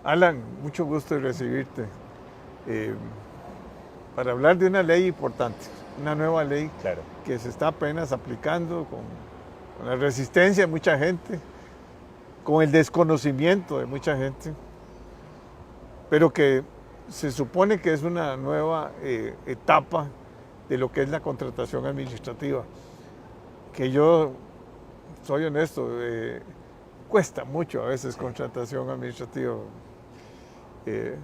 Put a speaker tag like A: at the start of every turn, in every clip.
A: Alan, mucho gusto de recibirte. Eh, para hablar de una ley importante, una nueva ley
B: Claro,
A: que se está apenas aplicando con la resistencia de mucha gente, con el desconocimiento de mucha gente, pero que se supone que es una nueva etapa de lo que es la contratación administrativa, que yo soy honesto, cuesta mucho a veces
B: sí,
A: contratación administrativa, eh,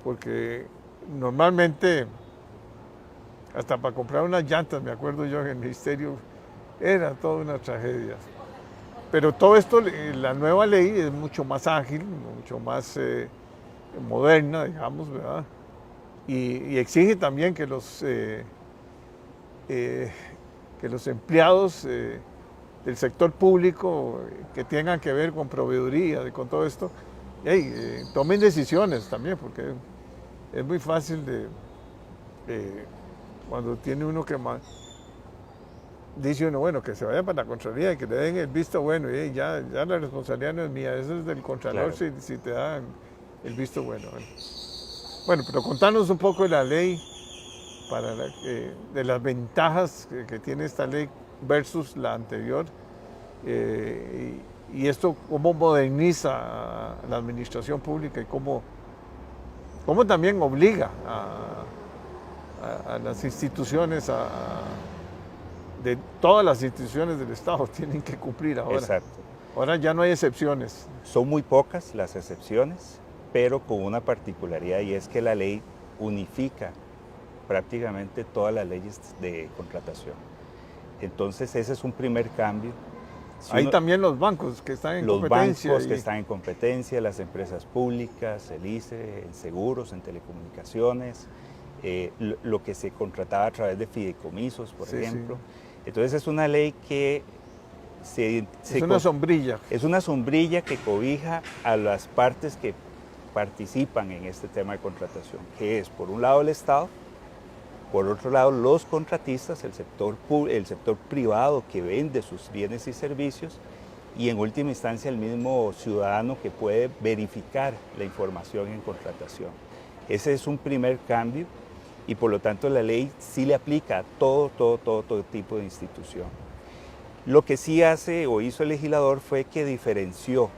A: porque normalmente hasta para comprar unas llantas, me acuerdo yo en el ministerio, era toda una tragedia. Pero todo esto, la nueva ley es mucho más ágil, mucho más moderna, digamos, ¿verdad? Y exige también eh, que los empleados del sector público que tengan que ver con proveeduría y con todo esto, tomen decisiones también, porque es muy fácil eh, cuando tiene uno que dice uno, bueno, que se vaya para la Contraloría y que le den el visto bueno, y ya la responsabilidad no es mía, eso es del Contralor
B: claro.
A: si te dan el visto bueno. Bueno, pero contanos un poco de la ley, de las ventajas que tiene esta ley versus la anterior, y esto cómo moderniza a la administración pública y cómo también obliga a las instituciones, de todas las instituciones del Estado tienen que cumplir ahora.
B: Exacto.
A: Ahora ya no hay excepciones.
B: Son muy pocas las excepciones, pero con una particularidad y es que la ley unifica prácticamente todas las leyes de contratación. Entonces ese es un primer cambio. Si
A: Hay
B: uno,
A: también los bancos que están en
B: los
A: competencia.
B: bancos que están en competencia, las empresas públicas, el ICE, en seguros, en telecomunicaciones, lo que se contrataba a través de fideicomisos, por
A: Sí, sí.
B: ejemplo. Entonces es una ley que
A: Es una sombrilla.
B: es una sombrilla que cobija a las partes que participan en este tema de contratación, que es por un lado el Estado, por otro lado los contratistas, el sector privado que vende sus bienes y servicios, y en última instancia el mismo ciudadano que puede verificar la información en contratación. Ese es un primer cambio y por lo tanto la ley sí le aplica a todo tipo de institución. Lo que sí hace o hizo el legislador fue que diferenció.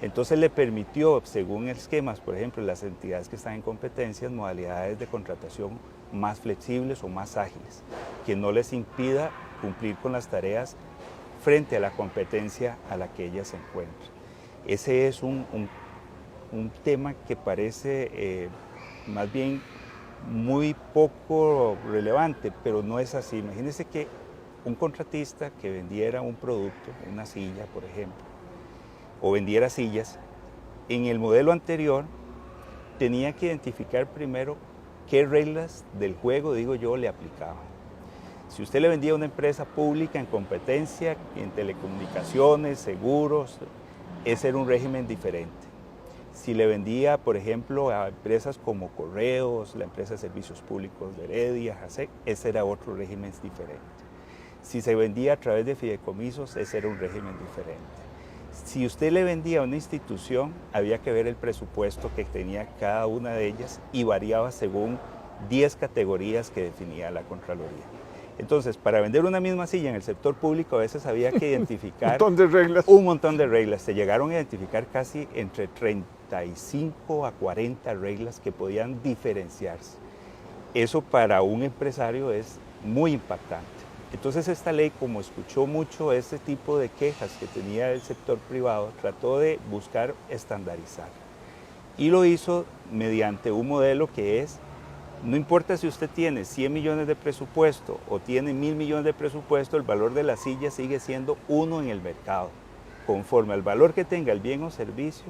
B: Entonces le permitió, según esquemas, por ejemplo, las entidades que están en competencias, modalidades de contratación más flexibles o más ágiles, que no les impida cumplir con las tareas frente a la competencia a la que ellas se encuentran. Ese es un tema que parece más bien muy poco relevante, pero no es así. Imagínense que un contratista que vendiera un producto, una silla, por ejemplo, o vendiera sillas, en el modelo anterior tenía que identificar primero qué reglas del juego, digo yo, le aplicaban. Si usted le vendía a una empresa pública en competencia, en telecomunicaciones, seguros, ese era un régimen diferente. Si le vendía, por ejemplo, a empresas como Correos, la empresa de servicios públicos de Heredia, JASEC, ese era otro régimen diferente. Si se vendía a través de fideicomisos, ese era un régimen diferente. Si usted le vendía a una institución, había que ver el presupuesto que tenía cada una de ellas y variaba según 10 categorías que definía la Contraloría. Entonces, para vender una misma silla en el sector público, a veces había que identificar
A: Un montón de reglas.
B: un montón de reglas. Se llegaron a identificar casi entre 35 a 40 reglas que podían diferenciarse. Eso para un empresario es muy impactante. Entonces esta ley, como escuchó mucho ese tipo de quejas que tenía el sector privado, trató de buscar estandarizar. Y lo hizo mediante un modelo que es, no importa si usted tiene 100 millones de presupuesto o tiene 1.000 millones de presupuesto, el valor de la silla sigue siendo uno en el mercado. Conforme al valor que tenga el bien o servicio,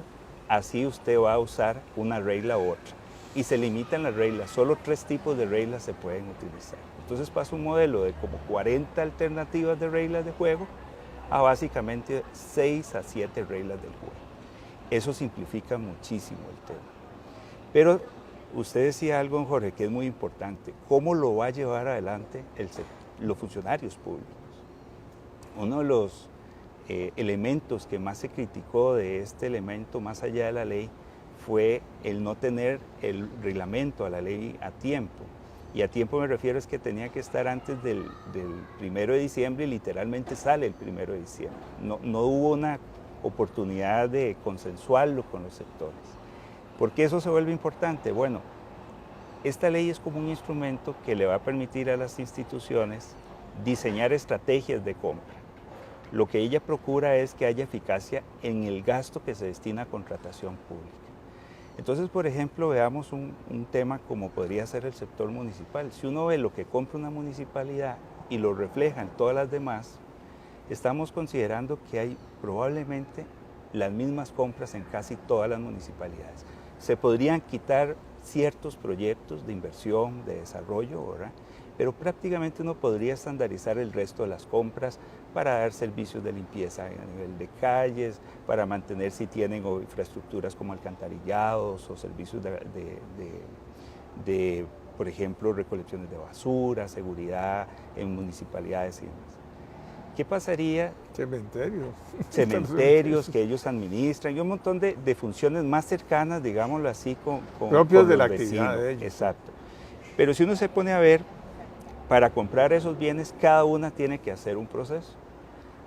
B: así usted va a usar una regla u otra. Y se limitan las reglas, solo 3 tipos de reglas se pueden utilizar. Entonces pasa un modelo de como 40 alternativas de reglas de juego a básicamente 6 a 7 reglas del juego. Eso simplifica muchísimo el tema. Pero usted decía algo, Jorge, que es muy importante. ¿Cómo lo va a llevar adelante los funcionarios públicos? Uno de los elementos que más se criticó de este elemento, más allá de la ley, fue el no tener el reglamento a la ley a tiempo. Y a tiempo me refiero es que tenía que estar antes del 1 de diciembre y literalmente sale el 1 de diciembre. No hubo una oportunidad de consensuarlo con los sectores. ¿Por qué eso se vuelve importante? Bueno, esta ley es como un instrumento que le va a permitir a las instituciones diseñar estrategias de compra. Lo que ella procura es que haya eficacia en el gasto que se destina a contratación pública. Entonces, por ejemplo, veamos un tema como podría ser el sector municipal. Si uno ve lo que compra una municipalidad y lo refleja en todas las demás, estamos considerando que hay probablemente las mismas compras en casi todas las municipalidades. Se podrían quitar ciertos proyectos de inversión, de desarrollo, ¿verdad? Pero prácticamente uno podría estandarizar el resto de las compras para dar servicios de limpieza a nivel de calles, para mantener si tienen infraestructuras como alcantarillados o servicios de, por ejemplo, recolecciones de basura, seguridad en municipalidades y demás. ¿Qué pasaría?
A: Cementerios.
B: Cementerios que ellos administran y un montón de funciones más cercanas, digámoslo así,
A: propios de la
B: vecinos.
A: actividad de ellos.
B: Exacto. Pero si uno se pone a ver, para comprar esos bienes, cada una tiene que hacer un proceso.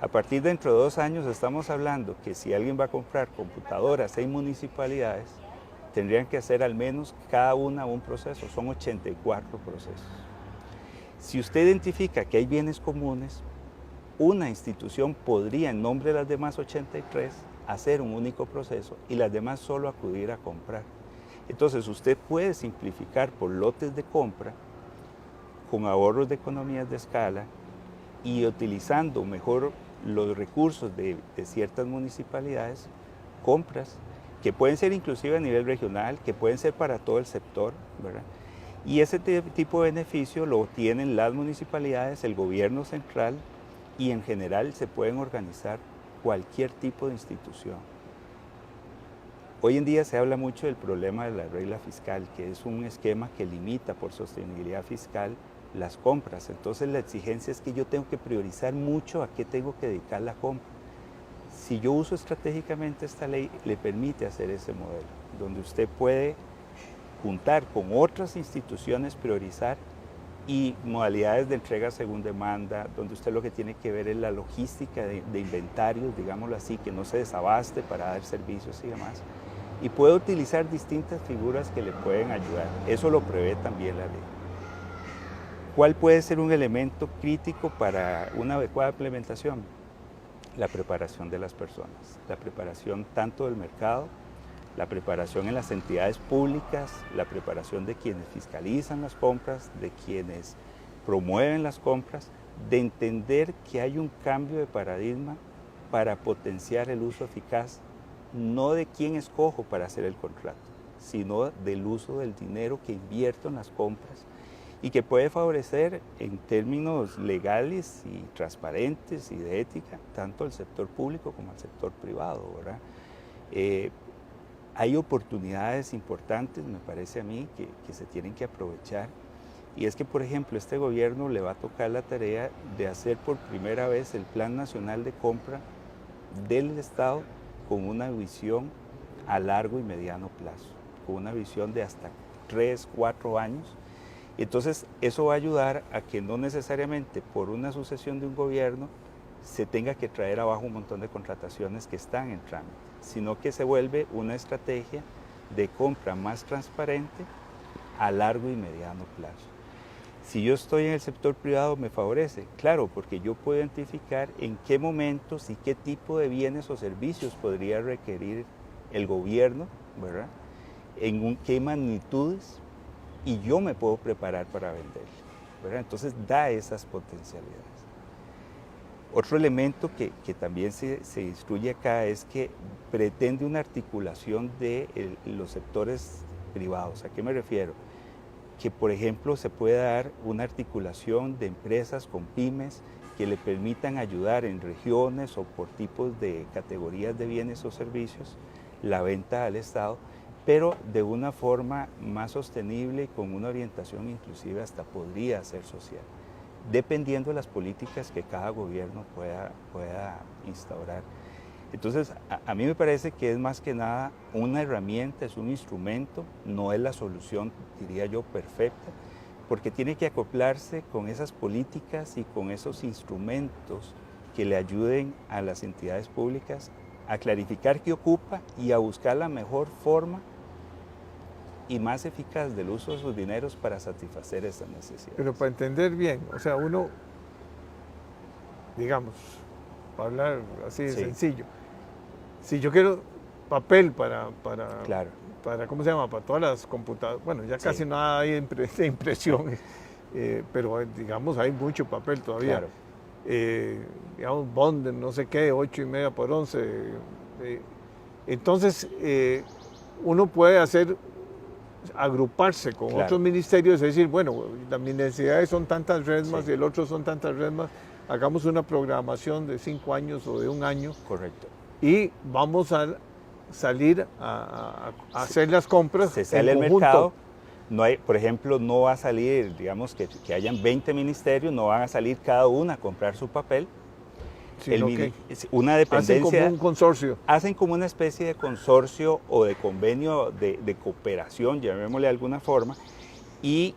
B: A partir de dentro de 2 años estamos hablando que si alguien va a comprar computadoras en municipalidades, tendrían que hacer al menos cada una un proceso, son 84 procesos. Si usted identifica que hay bienes comunes, una institución podría, en nombre de las demás 83, hacer un único proceso y las demás solo acudir a comprar. Entonces usted puede simplificar por lotes de compra, con ahorros de economías de escala y utilizando mejor los recursos de ciertas municipalidades, compras que pueden ser inclusive a nivel regional, que pueden ser para todo el sector, ¿verdad? Y ese tipo de beneficio lo tienen las municipalidades, el gobierno central y en general se pueden organizar cualquier tipo de institución. Hoy en día se habla mucho del problema de la regla fiscal, que es un esquema que limita por sostenibilidad fiscal las compras. Entonces la exigencia es que yo tengo que priorizar mucho a qué tengo que dedicar la compra. Si yo uso estratégicamente esta ley, le permite hacer ese modelo, donde usted puede juntar con otras instituciones, priorizar y modalidades de entrega según demanda, donde usted lo que tiene que ver es la logística de inventarios, digámoslo así, que no se desabaste para dar servicios y demás. Y puede utilizar distintas figuras que le pueden ayudar. Eso lo prevé también la ley. ¿Cuál puede ser un elemento crítico para una adecuada implementación? La preparación de las personas, la preparación tanto del mercado, la preparación en las entidades públicas, la preparación de quienes fiscalizan las compras, de quienes promueven las compras, de entender que hay un cambio de paradigma para potenciar el uso eficaz, no de quién escojo para hacer el contrato, sino del uso del dinero que invierto en las compras y que puede favorecer en términos legales y transparentes y de ética, tanto al sector público como al sector privado, ¿verdad? Hay oportunidades importantes, me parece a mí, que se tienen que aprovechar. Y es que, por ejemplo, este gobierno le va a tocar la tarea de hacer por primera vez el Plan Nacional de Compra del Estado con una visión a largo y mediano plazo, con una visión de hasta 3, 4 años. Entonces, eso va a ayudar a que no necesariamente por una sucesión de un gobierno se tenga que traer abajo un montón de contrataciones que están en trámite, sino que se vuelve una estrategia de compra más transparente a largo y mediano plazo. Si yo estoy en el sector privado, ¿me favorece? Claro, porque yo puedo identificar en qué momentos y qué tipo de bienes o servicios podría requerir el gobierno, ¿verdad? En qué magnitudes, y yo me puedo preparar para vender, ¿verdad? Entonces da esas potencialidades. Otro elemento que también se instruye acá es que pretende una articulación de los sectores privados. ¿A qué me refiero? Que, por ejemplo, se puede dar una articulación de empresas con pymes que le permitan ayudar en regiones o por tipos de categorías de bienes o servicios la venta al Estado, pero de una forma más sostenible y con una orientación inclusive hasta podría ser social, dependiendo de las políticas que cada gobierno pueda instaurar. Entonces, a mí me parece que es más que nada una herramienta, es un instrumento, no es la solución, diría yo, perfecta, porque tiene que acoplarse con esas políticas y con esos instrumentos que le ayuden a las entidades públicas a clarificar qué ocupa y a buscar la mejor forma y más eficaz del uso de sus dineros para satisfacer esas necesidades.
A: Pero para entender bien, o sea, uno, digamos, para hablar así de sencillo, si yo quiero papel
B: claro.
A: para, ¿cómo se llama? Para todas las computadoras, bueno, ya casi nada hay de impresión, pero digamos, hay mucho papel todavía.
B: Claro.
A: Digamos, Bond, no sé qué, 8,5 por 11. Entonces, uno puede agruparse con otros ministerios, es decir, bueno, mis necesidades son tantas resmas y el otro son tantas resmas, hagamos una programación de 5 años o de 1 año.
B: Correcto.
A: Y vamos a salir a hacer las compras.
B: Se sale al mercado. No hay, por ejemplo, no va a salir, digamos que hayan 20 ministerios, no van a salir cada uno a comprar su papel. Una dependencia.
A: Hacen como un consorcio.
B: Hacen como una especie de consorcio o de convenio de cooperación, llamémosle de alguna forma, y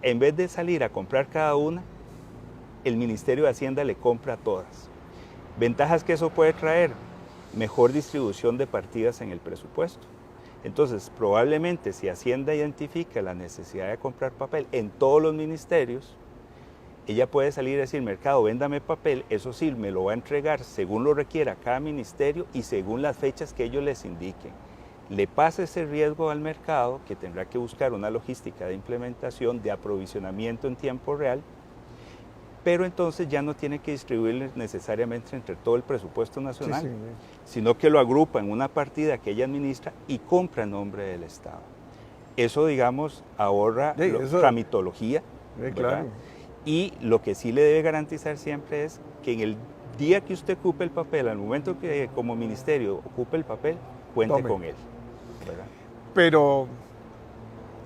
B: en vez de salir a comprar cada una, el Ministerio de Hacienda le compra a todas. Ventajas que eso puede traer: mejor distribución de partidas en el presupuesto. Entonces, probablemente si Hacienda identifica la necesidad de comprar papel en todos los ministerios, ella puede salir y decir, mercado, véndame papel, eso sí, me lo va a entregar según lo requiera cada ministerio y según las fechas que ellos les indiquen. Le pasa ese riesgo al mercado, que tendrá que buscar una logística de implementación, de aprovisionamiento en tiempo real, pero entonces ya no tiene que distribuirlo necesariamente entre todo el presupuesto nacional, sino que lo agrupa en una partida que ella administra y compra en nombre del Estado. Eso, digamos, ahorra tramitología,
A: claro.
B: Y lo que sí le debe garantizar siempre es que en el día que usted ocupe el papel, al momento que como ministerio ocupe el papel, cuente con él, ¿verdad?
A: Pero,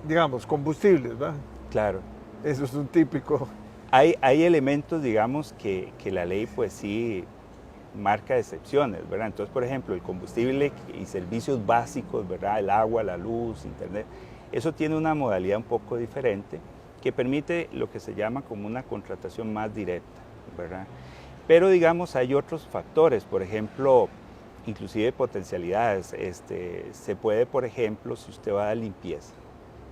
A: digamos, combustibles, ¿verdad?
B: Claro.
A: Eso es un típico.
B: Hay elementos, digamos, que la ley pues sí marca excepciones, ¿verdad? Entonces, por ejemplo, el combustible y servicios básicos, ¿verdad? El agua, la luz, internet, eso tiene una modalidad un poco diferente que permite lo que se llama como una contratación más directa, ¿verdad? Pero, digamos, hay otros factores, por ejemplo, inclusive potencialidades. Se puede, por ejemplo, si usted va a limpieza,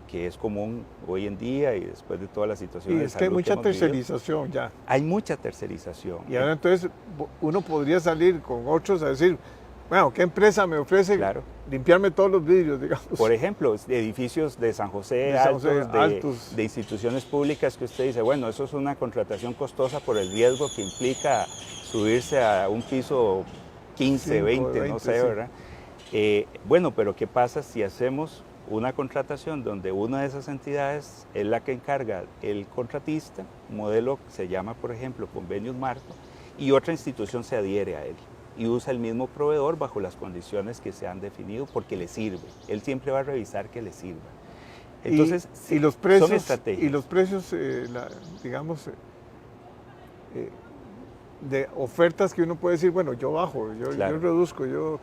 B: que es común hoy en día y después de todas las situaciones de salud.
A: Y es que hay mucha tercerización ya.
B: Hay mucha tercerización.
A: Y ahora entonces uno podría salir con otros a decir, bueno, ¿qué empresa me ofrece limpiarme todos los vidrios, digamos?
B: Por ejemplo, edificios de San José, altos, de instituciones públicas que usted dice, bueno, eso es una contratación costosa por el riesgo que implica subirse a un piso 15, 20, no sé, ¿verdad? Bueno, pero ¿qué pasa si hacemos una contratación donde una de esas entidades es la que encarga el contratista, modelo que se llama, por ejemplo, convenios marco, y otra institución se adhiere a él y usa el mismo proveedor bajo las condiciones que se han definido porque le sirve? Él siempre va a revisar que le sirva. Entonces,
A: y los precios,
B: son estrategias.
A: Y los precios, digamos, de ofertas que uno puede decir, bueno, yo bajo, yo reduzco, yo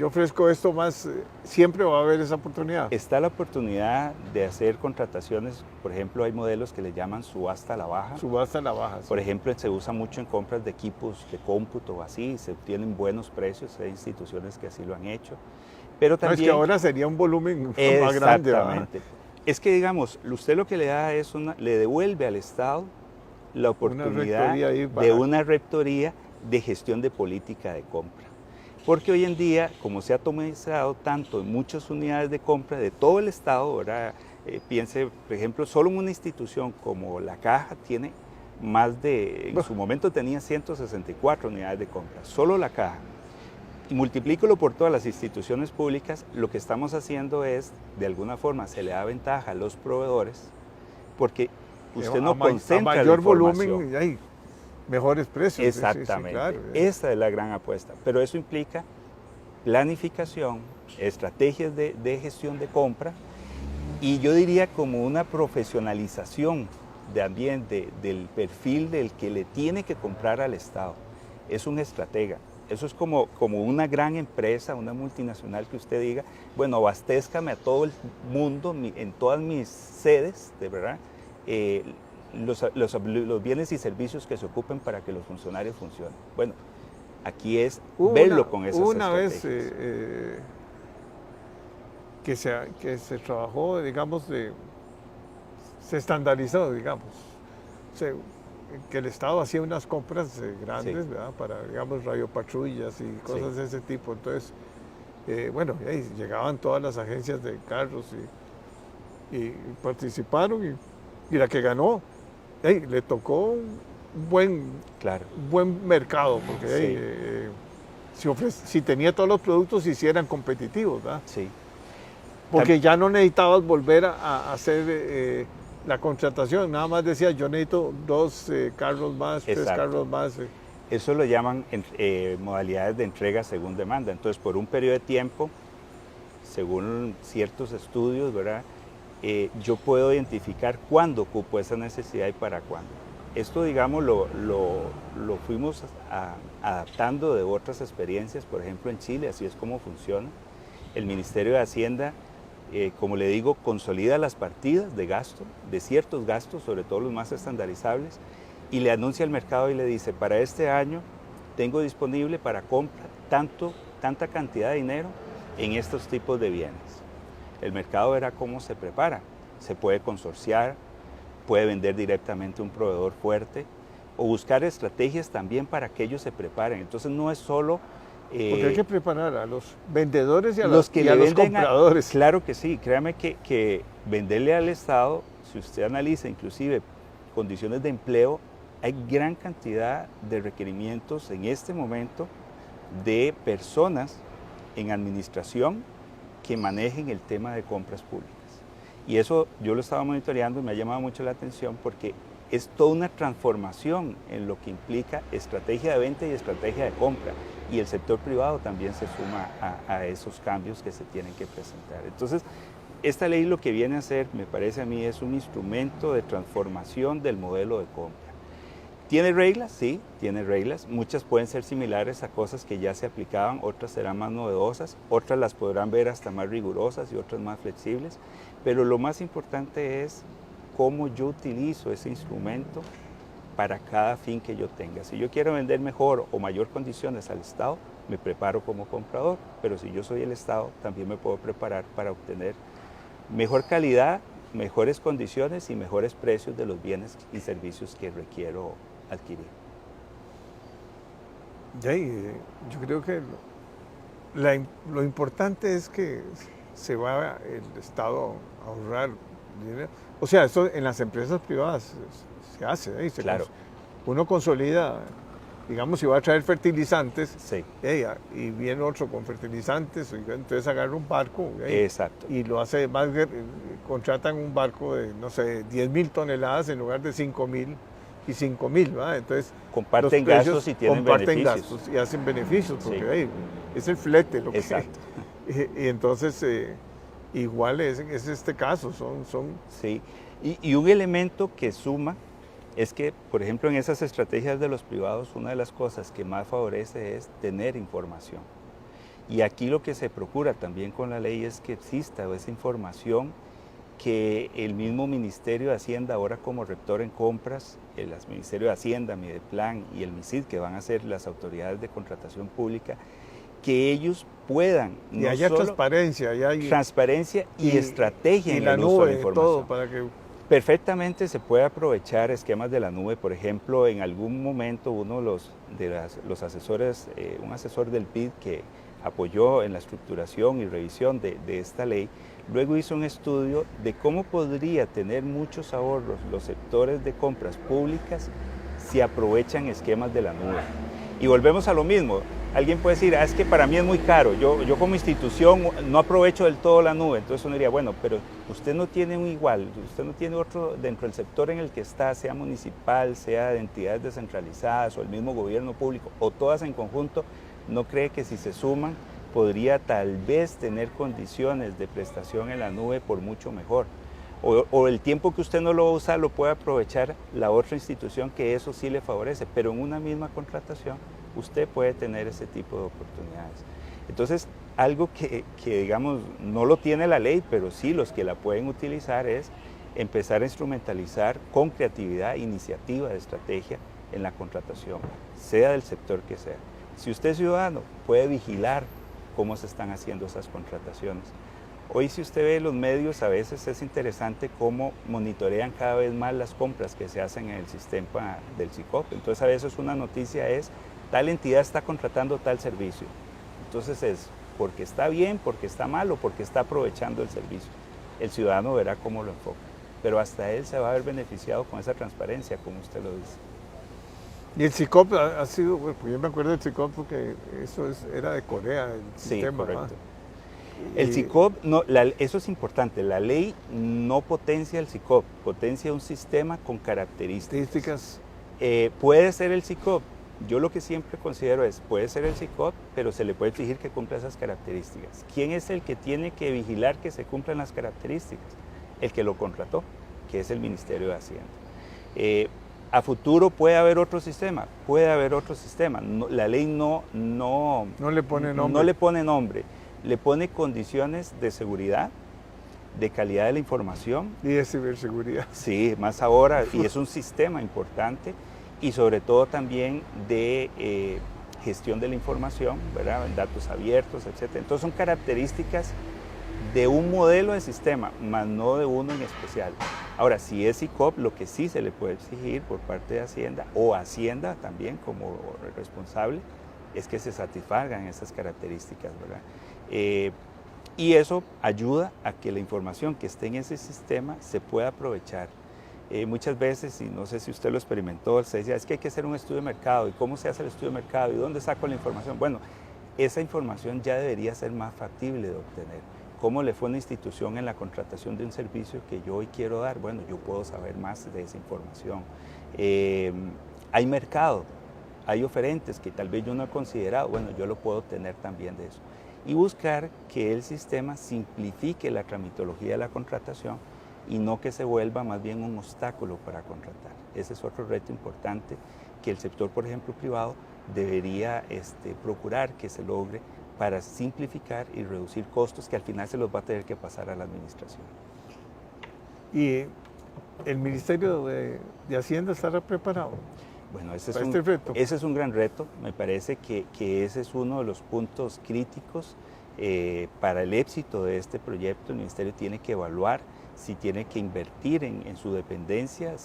A: ofrezco esto más, siempre va a haber esa oportunidad.
B: Está la oportunidad de hacer contrataciones, por ejemplo, hay modelos que le llaman subasta a la baja.
A: Subasta a la baja. Sí.
B: Por ejemplo, se usa mucho en compras de equipos de cómputo o así, se obtienen buenos precios, hay instituciones que así lo han hecho. Pero también,
A: es que ahora sería un volumen más grande.
B: Exactamente. Es que, digamos, usted lo que le da es le devuelve al Estado la oportunidad de una rectoría de gestión de política de compra. Porque hoy en día, como se ha atomizado tanto en muchas unidades de compra de todo el Estado, ¿verdad? Piense, por ejemplo, solo una institución como la Caja tiene en su momento tenía 164 unidades de compra, solo la Caja. Y multiplícalo por todas las instituciones públicas, lo que estamos haciendo es, de alguna forma, se le da ventaja a los proveedores, porque usted no concentra
A: mayor
B: la información.
A: Volumen, hay mejores precios.
B: Exactamente,
A: sí, claro.
B: Esa es la gran apuesta, pero eso implica planificación, estrategias de gestión de compra y yo diría como una profesionalización también del perfil del que le tiene que comprar al Estado. Es un estratega, Eso es como una gran empresa, una multinacional que usted diga, bueno, abastézcame a todo el mundo, en todas mis sedes, de verdad, los bienes y servicios que se ocupen para que los funcionarios funcionen. Bueno, aquí es verlo con esas
A: una
B: estrategias.
A: vez que se trabajó, digamos, se estandarizó, digamos, que el Estado hacía unas compras grandes,
B: Sí.
A: ¿verdad? Para, digamos, radiopatrullas y cosas
B: Sí.
A: de ese tipo. Entonces, bueno, ahí llegaban todas las agencias de carros y participaron y la que ganó, le tocó un
B: Claro,
A: buen mercado, porque
B: sí,
A: si tenía todos los productos, si eran competitivos, ¿verdad?
B: sí.
A: Porque ya no necesitabas volver a hacer la contratación, nada más decía, yo necesito 2 carros más, 3
B: Exacto.
A: carros más.
B: Eso lo llaman modalidades de entrega según demanda. Entonces, por un periodo de tiempo, según ciertos estudios, ¿verdad? Yo puedo identificar cuándo ocupo esa necesidad y para cuándo. Esto, digamos, lo fuimos adaptando de otras experiencias, por ejemplo, en Chile, así es como funciona. El Ministerio de Hacienda, como le digo, consolida las partidas de gasto, de ciertos gastos, sobre todo los más estandarizables, y le anuncia al mercado y le dice, para este año tengo disponible para compra tanta cantidad de dinero en estos tipos de bienes. El mercado verá cómo se prepara. Se puede consorciar, puede vender directamente a un proveedor fuerte o buscar estrategias también para que ellos se preparen. Entonces no es solo...
A: Porque hay que preparar a los vendedores y a
B: los que le
A: los
B: venden
A: compradores.
B: claro que sí, créame que venderle al Estado, si usted analiza inclusive condiciones de empleo, hay gran cantidad de requerimientos en este momento de personas en administración que manejen el tema de compras públicas. Y eso yo lo estaba monitoreando y me ha llamado mucho la atención porque es toda una transformación en lo que implica estrategia de venta y estrategia de compra. Y el sector privado también se suma a esos cambios que se tienen que presentar. Entonces, esta ley lo que viene a hacer, me parece a mí, es un instrumento de transformación del modelo de compra. ¿Tiene reglas? Sí, tiene reglas. Muchas pueden ser similares a cosas que ya se aplicaban, otras serán más novedosas, otras las podrán ver hasta más rigurosas y otras más flexibles. Pero lo más importante es cómo yo utilizo ese instrumento para cada fin que yo tenga. Si yo quiero vender mejor o mayor condiciones al Estado, me preparo como comprador, pero si yo soy el Estado, también me puedo preparar para obtener mejor calidad, mejores condiciones y mejores precios de los bienes y servicios que requiero adquirir.
A: Yo creo que lo importante es que se va el Estado a ahorrar dinero. O sea, esto en las empresas privadas se hace.
B: Claro.
A: Uno consolida, digamos, si va a traer fertilizantes,
B: Sí.
A: Y viene otro con fertilizantes, entonces agarra un barco
B: Exacto.
A: y lo hace más, contratan un barco de, no sé, 10,000 toneladas en lugar de 5,000 y 5,000, ¿verdad? Entonces
B: comparten gastos y tienen beneficios.
A: Gastos y hacen beneficios, porque
B: Sí.
A: Es el flete lo que...
B: Exacto.
A: Y entonces, igual es este caso,
B: Sí, y un elemento que suma es que, por ejemplo, en esas estrategias de los privados, una de las cosas que más favorece es tener información. Y aquí lo que se procura también con la ley es que exista esa información que el mismo Ministerio de Hacienda, ahora como rector en compras, el Ministerio de Hacienda, Mideplan y el MISID, que van a ser las autoridades de contratación pública, que ellos puedan
A: y haya transparencia,
B: transparencia y estrategia en
A: la
B: el uso
A: nube,
B: de la información.
A: todo para que...
B: Perfectamente se puede aprovechar esquemas de la nube. Por ejemplo, en algún momento uno de los asesores, un asesor del BID que apoyó en la estructuración y revisión de esta ley, luego hizo un estudio de cómo podría tener muchos ahorros los sectores de compras públicas si aprovechan esquemas de la nube. Y volvemos a lo mismo. Alguien puede decir, es que para mí es muy caro, yo como institución no aprovecho del todo la nube. Entonces uno diría, bueno, pero usted no tiene un igual, usted no tiene otro dentro del sector en el que está, sea municipal, sea de entidades descentralizadas o el mismo gobierno público, o todas en conjunto, ¿no cree que si se suman podría tal vez tener condiciones de prestación en la nube por mucho mejor? O el tiempo que usted no lo va a usar lo puede aprovechar la otra institución que eso sí le favorece, pero en una misma contratación usted puede tener ese tipo de oportunidades. Entonces, algo que digamos, no lo tiene la ley, pero sí los que la pueden utilizar es empezar a instrumentalizar con creatividad, iniciativa de estrategia en la contratación, sea del sector que sea. Si usted es ciudadano, puede vigilar cómo se están haciendo esas contrataciones. Hoy si usted ve los medios, a veces es interesante cómo monitorean cada vez más las compras que se hacen en el sistema del SICOP. Entonces a veces una noticia es, tal entidad está contratando tal servicio. Entonces es porque está bien, porque está mal o porque está aprovechando el servicio. El ciudadano verá cómo lo enfoca, pero hasta él se va a ver beneficiado con esa transparencia, como usted lo dice.
A: Y el SICOP ha sido, bueno, pues yo me acuerdo del SICOP porque eso era de Corea, el sistema.
B: Correcto.
A: ¿Va?
B: El SICOP, no, eso es importante, la ley no potencia el SICOP, potencia un sistema con características. Puede ser el SICOP, yo lo que siempre considero es, puede ser el SICOP, pero se le puede exigir que cumpla esas características. ¿Quién es el que tiene que vigilar que se cumplan las características? El que lo contrató, que es el Ministerio de Hacienda. A futuro puede haber otro sistema, No, la ley no
A: le pone nombre.
B: No le pone nombre. Le pone condiciones de seguridad, de calidad de la información.
A: Y de ciberseguridad.
B: Sí, más ahora, y es un sistema importante, y sobre todo también de gestión de la información, ¿verdad? Datos abiertos, etc. Entonces son características de un modelo de sistema, más no de uno en especial. Ahora, si es SICOP, lo que sí se le puede exigir por parte de Hacienda, o Hacienda también como responsable, es que se satisfagan esas características, ¿verdad? Y eso ayuda a que la información que esté en ese sistema se pueda aprovechar. Muchas veces, y no sé si usted lo experimentó, se decía, es que hay que hacer un estudio de mercado, ¿y cómo se hace el estudio de mercado? ¿Y dónde saco la información? Bueno, esa información ya debería ser más factible de obtener. ¿Cómo le fue a una institución en la contratación de un servicio que yo hoy quiero dar? Bueno, yo puedo saber más de esa información. Hay mercado, hay oferentes que tal vez yo no he considerado, bueno, yo lo puedo tener también de eso. Y buscar que el sistema simplifique la tramitología de la contratación y no que se vuelva más bien un obstáculo para contratar. Ese es otro reto importante que el sector, por ejemplo, privado, debería procurar que se logre para simplificar y reducir costos que al final se los va a tener que pasar a la administración.
A: ¿Y el Ministerio de Hacienda estará preparado?
B: Bueno, ese es un gran reto. Me parece que ese es uno de los puntos críticos para el éxito de este proyecto. El Ministerio tiene que evaluar si tiene que invertir en su dependencia,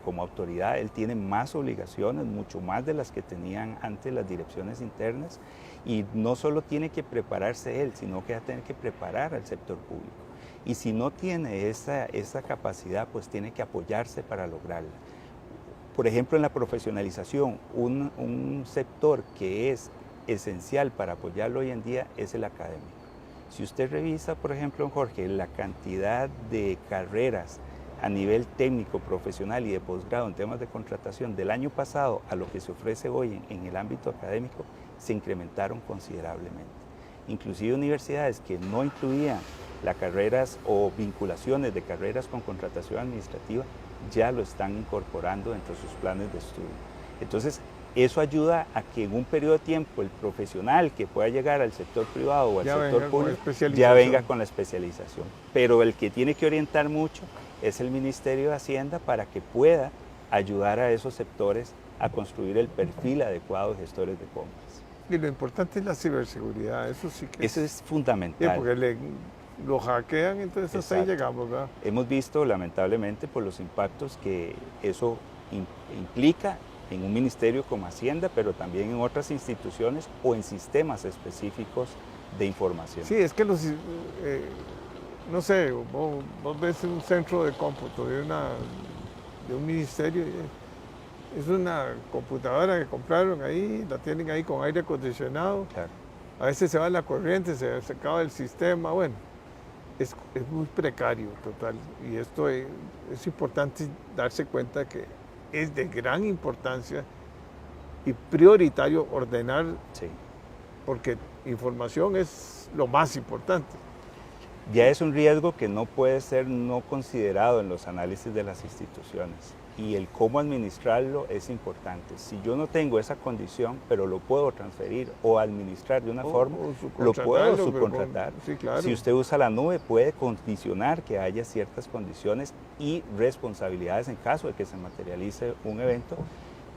B: como autoridad. Él tiene más obligaciones, mucho más de las que tenían antes las direcciones internas, y no solo tiene que prepararse él, sino que va a tener que preparar al sector público. Y si no tiene esa capacidad, pues tiene que apoyarse para lograrla. Por ejemplo, en la profesionalización, un sector que es esencial para apoyarlo hoy en día es el académico. Si usted revisa, por ejemplo, Jorge, la cantidad de carreras a nivel técnico, profesional y de posgrado en temas de contratación del año pasado a lo que se ofrece hoy en el ámbito académico, se incrementaron considerablemente. Inclusive universidades que no incluían las carreras o vinculaciones de carreras con contratación administrativa ya lo están incorporando dentro de sus planes de estudio. Entonces, eso ayuda a que en un periodo de tiempo el profesional que pueda llegar al sector privado o al sector público ya venga con la especialización. Pero el que tiene que orientar mucho es el Ministerio de Hacienda para que pueda ayudar a esos sectores a construir el perfil adecuado de gestores de compras.
A: Y lo importante es la ciberseguridad, eso sí que
B: eso es fundamental.
A: Sí, porque lo hackean, entonces hasta ahí llegamos, ¿verdad?
B: Hemos visto lamentablemente por los impactos que eso implica en un ministerio como Hacienda, pero también en otras instituciones o en sistemas específicos de información.
A: Sí, es que no sé, vos ves un centro de cómputo de un ministerio, es una computadora que compraron ahí, la tienen ahí con aire acondicionado,
B: claro.
A: A veces se va la corriente, se acaba el sistema, bueno, es muy precario total, y esto es importante darse cuenta que es de gran importancia y prioritario ordenar,
B: sí,
A: porque información es lo más importante.
B: Ya es un riesgo que no puede ser no considerado en los análisis de las instituciones. y el cómo administrarlo es importante. Si yo no tengo esa condición, pero lo puedo transferir o administrar de una forma, lo puedo subcontratar.
A: Sí, claro.
B: Si usted usa la nube, puede condicionar que haya ciertas condiciones y responsabilidades en caso de que se materialice un evento.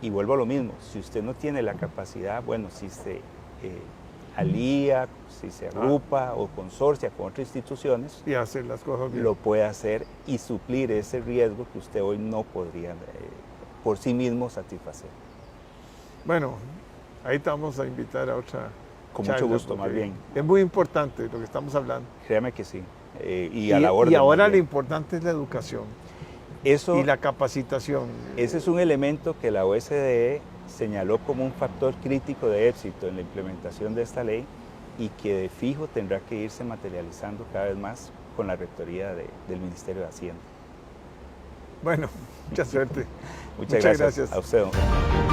B: Y vuelvo a lo mismo, si usted no tiene la capacidad, bueno, si se alía, si se agrupa o consorcia con otras instituciones,
A: y hacer las cosas bien,
B: lo puede hacer y suplir ese riesgo que usted hoy no podría por sí mismo satisfacer.
A: Bueno, ahí te vamos a invitar a otra
B: Con
A: charla,
B: mucho gusto, más
A: porque
B: bien.
A: es muy importante lo que estamos hablando.
B: Créame que sí. Y a la orden.
A: Y ahora lo importante es la educación
B: Eso,
A: y la capacitación.
B: Ese es un elemento que la OSDE señaló como un factor crítico de éxito en la implementación de esta ley y que de fijo tendrá que irse materializando cada vez más con la rectoría del Ministerio de Hacienda.
A: Bueno, mucha suerte.
B: Muchas gracias a usted, don Juan.